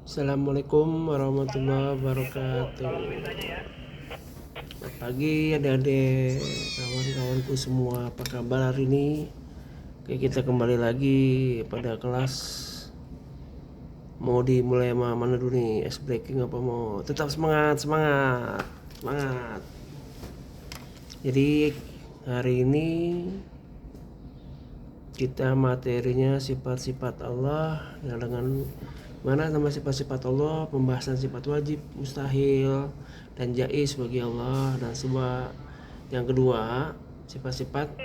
Assalamualaikum warahmatullahi wabarakatuh. Selamat pagi adik-adik, kawan-kawanku semua. Apa kabar hari ini? Oke, kita kembali lagi pada kelas. Mau dimulai sama mana dulu nih? Ice breaking apa mau? Tetap semangat, semangat, semangat. Jadi hari ini kita materinya sifat-sifat Allah, ya, dengan mana nama sifat-sifat Allah, pembahasan sifat wajib, mustahil, dan jaiz bagi Allah, dan semua. Yang kedua, sifat-sifat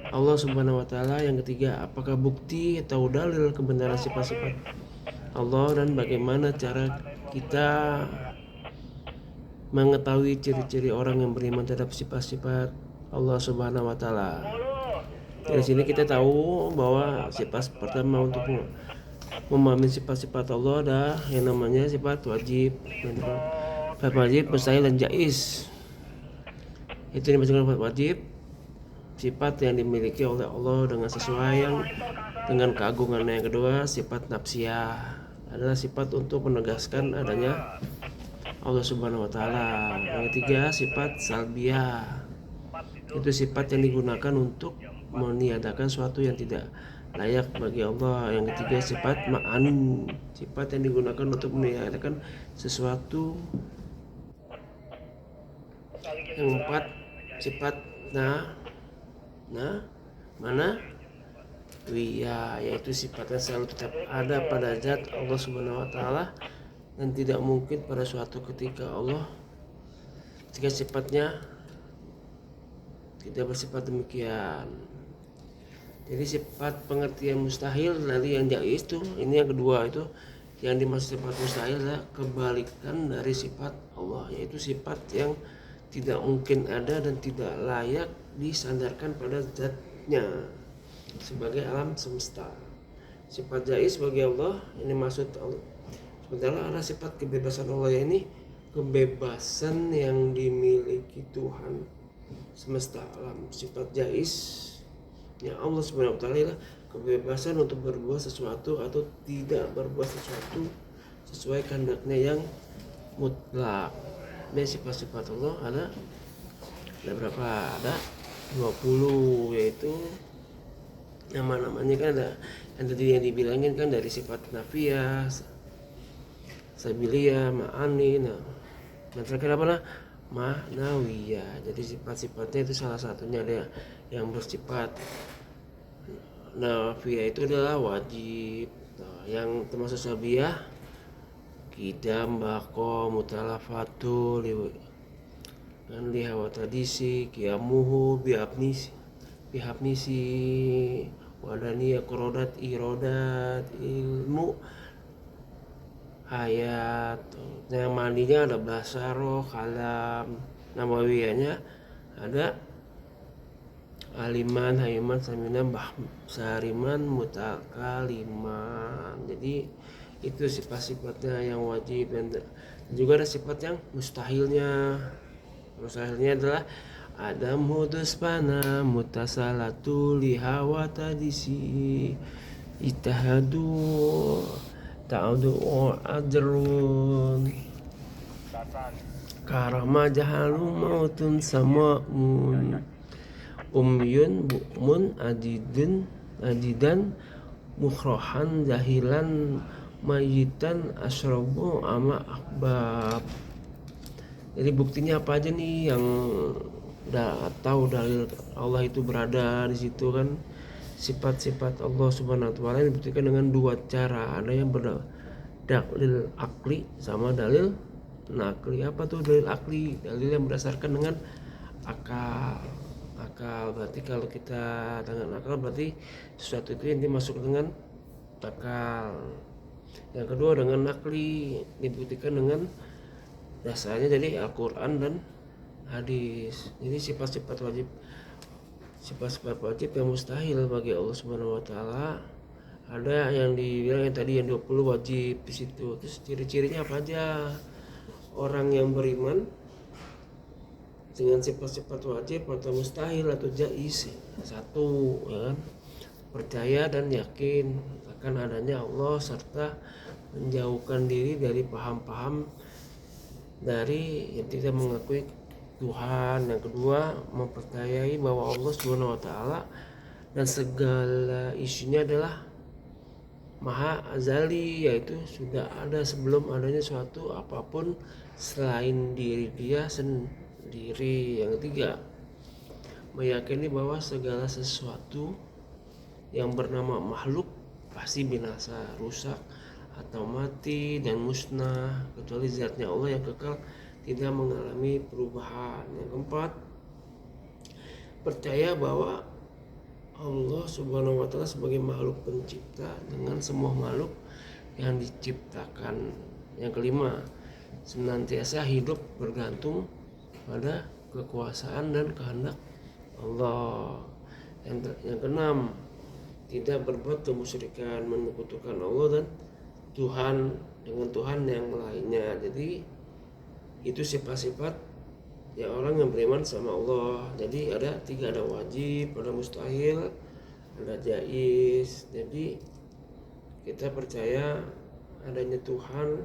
Allah Subhanahu wa taala. Yang ketiga, apakah bukti atau dalil kebenaran sifat-sifat Allah, dan bagaimana cara kita mengetahui ciri-ciri orang yang beriman terhadap sifat-sifat Allah Subhanahu wa taala. Dari sini kita tahu bahwa sifat pertama untuk memahami sifat-sifat Allah ada yang namanya sifat wajib. Sifat wajib, mustahil, dan jaiz. Itu dimasukkan sifat wajib, sifat yang dimiliki oleh Allah dengan sesuai yang dengan keagungannya. Yang kedua, sifat nafsiyah adalah sifat untuk menegaskan adanya Allah Subhanahu wa taala. Yang ketiga, sifat salbiyah. Itu sifat yang digunakan untuk meniadakan sesuatu yang tidak layak bagi Allah. Yang ketiga, sifat ma'ani, sifat yang digunakan untuk meniadakan sesuatu. Yang keempat, sifat mana wiyah, yaitu sifat yang selalu tetap ada pada zat Allah Subhanahu wa taala dan tidak mungkin pada suatu ketika sifatnya tidak bersifat demikian. Jadi sifat pengertian mustahil dari yang jaiz itu, ini yang kedua, itu yang dimaksud sifat mustahil adalah kebalikan dari sifat Allah, yaitu sifat yang tidak mungkin ada dan tidak layak disandarkan pada zatnya sebagai alam semesta. Sifat jaiz bagi Allah ini maksud Allah. Sementara ada sifat kebebasan Allah, ini kebebasan yang dimiliki Tuhan semesta alam. Sifat jaiz ya Allah Subhanahu wa taala kebebasan untuk berbuat sesuatu atau tidak berbuat sesuatu sesuai kehendaknya yang mutlak. Dan sifat-sifat Allah ada berapa? Ada 20, yaitu nama-namanya kan ada yang tadi yang dibilangin kan, dari sifat nafiyah, sabiliyah, ma'ani, dan terakhir apa lah? Ma'nawiyah. Jadi sifat-sifatnya itu salah satunya ada yang bersifat nafiyah itu adalah wajib. Yang termasuk sabiyah kidam, bako, mutalafatul, dan lihawa tadisi, kiamuhu, bihabnisi, wadaniya, korodat, irodat, ilmu, ayat. Yang mandinya ada basaro, kalam. Nama wiyahnya ada aliman, hayman, saminan, sariman, mutakaliman. Jadi itu sifat-sifatnya yang wajib, dan juga ada sifat yang mustahilnya. Mustahilnya adalah ada mudus pana, mutasalatu, lihawa tadisi, itahadu, ta'udu ajrun, karama jahalu mautun samaun, umyun bu'mun adidan mukhrohan jahilan mayitan asrobu ama akbab. Jadi buktinya apa aja nih yang udah tahu dalil Allah itu berada di situ kan. Sifat-sifat Allah Subhanahu wa taala dibuktikan dengan dua cara. Ada yang dalil akli sama dalil nakli. Apa tuh dalil akli? Dalil yang berdasarkan dengan akal. Berarti kalau kita dengan akal berarti sesuatu itu yang dimasuk dengan akal. Yang kedua dengan nakli, dibuktikan dengan dasarnya dari Al-Quran dan hadis. Jadi sifat-sifat wajib yang mustahil bagi Allah Subhanahu wa taala ada yang dibilang yang tadi yang 20 wajib di situ. Terus ciri-cirinya apa aja orang yang beriman dengan sifat-sifat wajib atau mustahil atau jaiz? Satu, ya kan? Percaya dan yakin akan adanya Allah serta menjauhkan diri dari paham-paham dari yang tidak mengakui Tuhan. Yang kedua, mempercayai bahwa Allah Subhanahu wa taala dan segala isinya adalah maha azali, yaitu sudah ada sebelum adanya suatu apapun selain diri dia sendiri. Yang ketiga, meyakini bahwa segala sesuatu yang bernama makhluk pasti binasa, rusak atau mati dan musnah kecuali zatnya Allah yang kekal tidak mengalami perubahan. Yang keempat, percaya bahwa Allah Subhanahu wa taala sebagai makhluk pencipta dengan semua makhluk yang diciptakan. Yang kelima, senantiasa hidup bergantung pada kekuasaan dan kehendak Allah. Yang keenam, tidak berbuat kemusyrikan, menyekutukan Allah dan Tuhan dengan Tuhan yang lainnya. Jadi itu sifat-sifat ya orang yang beriman sama Allah. Jadi ada tiga, ada wajib, ada mustahil, ada jaiz. Jadi kita percaya adanya Tuhan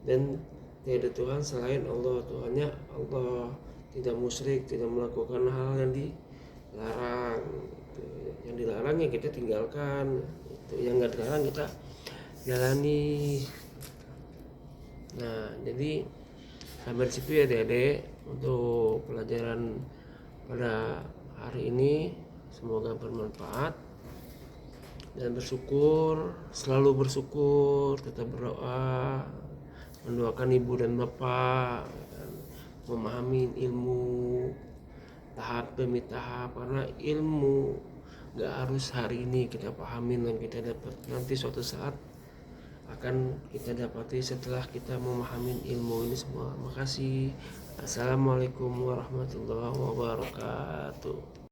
dan tidak ada Tuhan selain Allah. Tuhannya Allah, tidak musyrik, tidak melakukan hal yang dilarang. Yang dilarang ya kita tinggalkan, yang nggak dilarang kita jalani. Nah, jadi sampai situ ya Dede untuk pelajaran pada hari ini. Semoga bermanfaat dan bersyukur, selalu bersyukur, tetap berdoa, mendoakan ibu dan bapak, dan memahami ilmu tahap demi tahap, karena ilmu gak harus hari ini kita pahamin dan kita dapat, nanti suatu saat akan kita dapati setelah kita memahami ilmu ini semua. Makasih. Assalamualaikum warahmatullahi wabarakatuh.